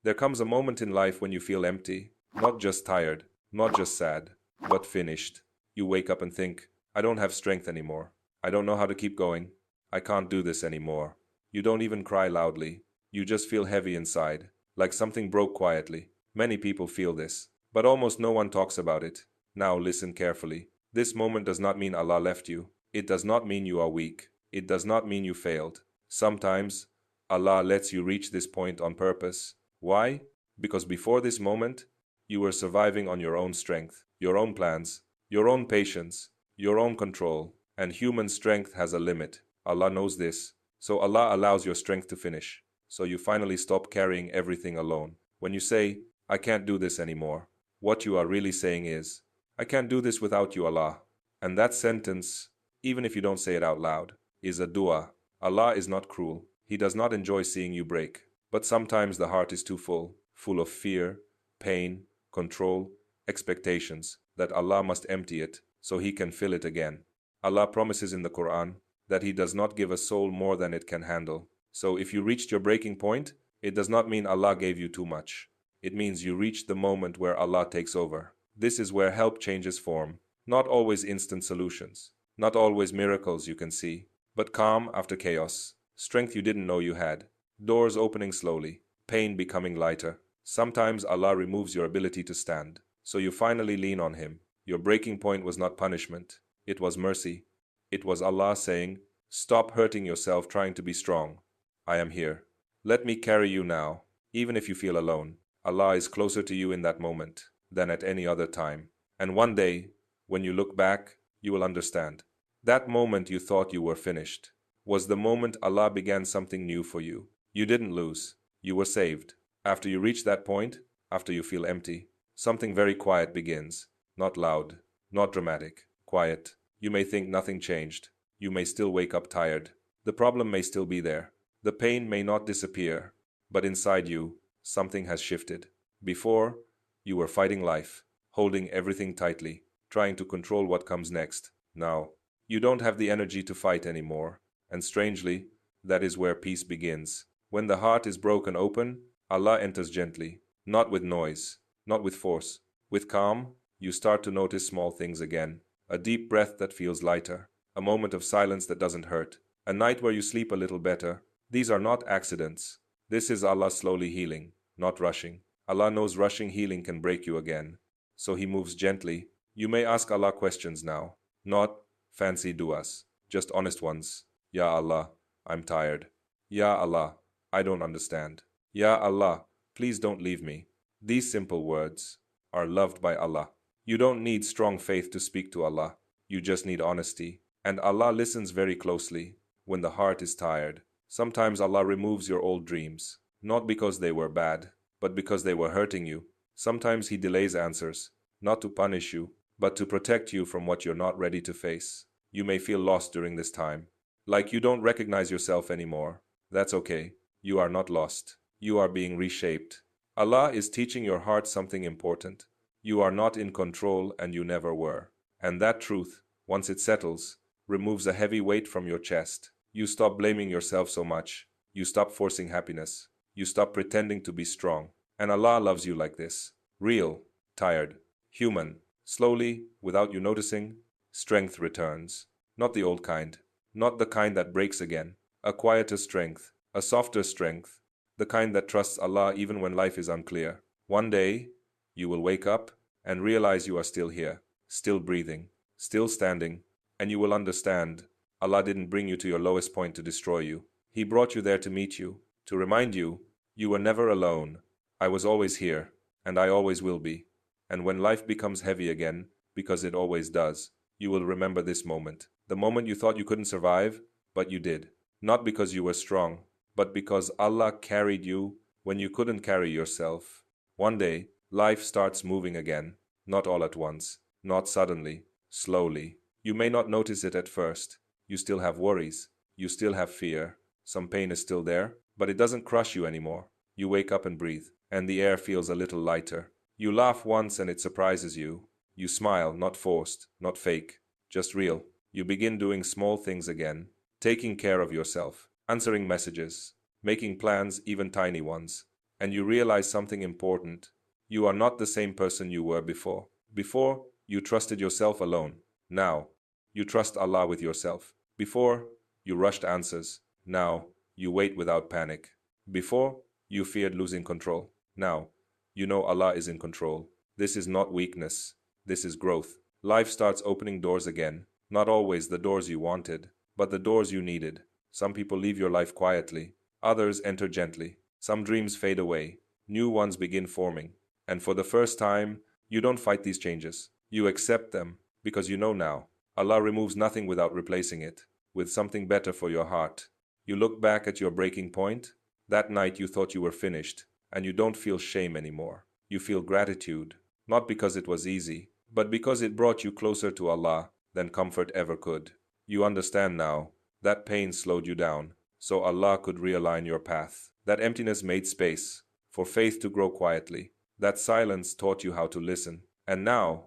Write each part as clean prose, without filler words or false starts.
There comes a moment in life when you feel empty, not just tired, not just sad, but finished. You wake up and think, I don't have strength anymore. I don't know how to keep going. I can't do this anymore. You don't even cry loudly. You just feel heavy inside, like something broke quietly. Many people feel this, but almost no one talks about it. Now listen carefully. This moment does not mean Allah left you. It does not mean you are weak. It does not mean you failed. Sometimes, Allah lets you reach this point on purpose. Why? Because before this moment, you were surviving on your own strength, your own plans, your own patience, your own control, and human strength has a limit. Allah knows this. So Allah allows your strength to finish. So you finally stop carrying everything alone. When you say, I can't do this anymore, what you are really saying is, I can't do this without you, Allah. And that sentence, even if you don't say it out loud, is a dua. Allah is not cruel. He does not enjoy seeing you break. But sometimes the heart is too full of fear, pain, control, expectations, that Allah must empty it so He can fill it again. Allah promises in the Quran that He does not give a soul more than it can handle. So if you reached your breaking point, it does not mean Allah gave you too much. It means you reached the moment where Allah takes over. This is where help changes form. Not always instant solutions. Not always miracles you can see. But calm after chaos. Strength you didn't know you had. Doors opening slowly. Pain becoming lighter. Sometimes Allah removes your ability to stand. So you finally lean on Him. Your breaking point was not punishment. It was mercy. It was Allah saying, stop hurting yourself trying to be strong. I am here. Let me carry you now. Even if you feel alone, Allah is closer to you in that moment than at any other time. And one day, when you look back, you will understand. That moment you thought you were finished was the moment Allah began something new for you. You didn't lose. You were saved. After you reach that point, after you feel empty, something very quiet begins. Not loud, not dramatic, quiet. You may think nothing changed. You may still wake up tired. The problem may still be there. The pain may not disappear. But inside you, something has shifted. Before, you were fighting life, holding everything tightly, trying to control what comes next. Now, you don't have the energy to fight anymore. And strangely, that is where peace begins. When the heart is broken open, Allah enters gently, not with noise, not with force. With calm, you start to notice small things again. A deep breath that feels lighter. A moment of silence that doesn't hurt. A night where you sleep a little better. These are not accidents. This is Allah slowly healing, not rushing. Allah knows rushing healing can break you again. So He moves gently. You may ask Allah questions now. Not fancy duas, just honest ones. Ya Allah, I'm tired. Ya Allah, I don't understand. Ya Allah, please don't leave me. These simple words are loved by Allah. You don't need strong faith to speak to Allah. You just need honesty. And Allah listens very closely when the heart is tired. Sometimes Allah removes your old dreams, not because they were bad, but because they were hurting you. Sometimes He delays answers, not to punish you, but to protect you from what you're not ready to face. You may feel lost during this time, like you don't recognize yourself anymore. That's okay. You are not lost. You are being reshaped. Allah is teaching your heart something important. You are not in control and you never were. And that truth, once it settles, removes a heavy weight from your chest. You stop blaming yourself so much. You stop forcing happiness. You stop pretending to be strong. And Allah loves you like this. Real, tired, human. Slowly, without you noticing, strength returns. Not the old kind. Not the kind that breaks again. A quieter strength. A softer strength. The kind that trusts Allah even when life is unclear. One day, you will wake up and realize you are still here. Still breathing. Still standing. And you will understand Allah didn't bring you to your lowest point to destroy you. He brought you there to meet you, to remind you, you were never alone. I was always here, and I always will be. And when life becomes heavy again, because it always does, you will remember this moment. The moment you thought you couldn't survive, but you did. Not because you were strong, but because Allah carried you when you couldn't carry yourself. One day, life starts moving again. Not all at once, not suddenly, slowly. You may not notice it at first. You still have worries. You still have fear. Some pain is still there, but it doesn't crush you anymore. You wake up and breathe, and the air feels a little lighter. You laugh once and it surprises you. You smile, not forced, not fake, just real. You begin doing small things again, taking care of yourself, answering messages, making plans, even tiny ones. and you realize something important. You are not the same person you were before. Before, you trusted yourself alone. Now, you trust Allah with yourself. Before, you rushed answers. Now, you wait without panic. Before, you feared losing control. Now, you know Allah is in control. This is not weakness. This is growth. Life starts opening doors again. Not always the doors you wanted, but the doors you needed. Some people leave your life quietly. Others enter gently. Some dreams fade away. New ones begin forming. And for the first time, you don't fight these changes. You accept them because you know now. Allah removes nothing without replacing it with something better for your heart. You look back at your breaking point. That night you thought you were finished, and you don't feel shame anymore. You feel gratitude, not because it was easy, but because it brought you closer to Allah than comfort ever could. You understand now that pain slowed you down, so Allah could realign your path. That emptiness made space for faith to grow quietly. That silence taught you how to listen. And now,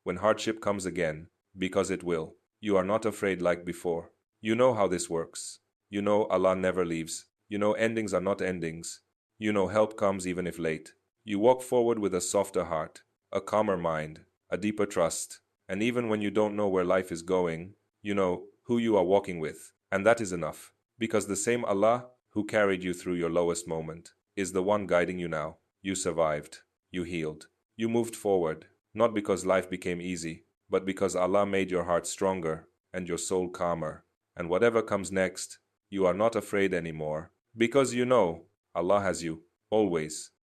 when hardship comes again, because it will, you are not afraid like before. You know how this works. You know Allah never leaves. You know endings are not endings. You know help comes even if late. You walk forward with a softer heart, a calmer mind, a deeper trust. And even when you don't know where life is going, you know who you are walking with. And that is enough. Because the same Allah who carried you through your lowest moment is the one guiding you now. You survived. You healed. You moved forward. Not because life became easy, but because Allah made your heart stronger and your soul calmer. And whatever comes next, you are not afraid anymore. Because you know Allah has you, always.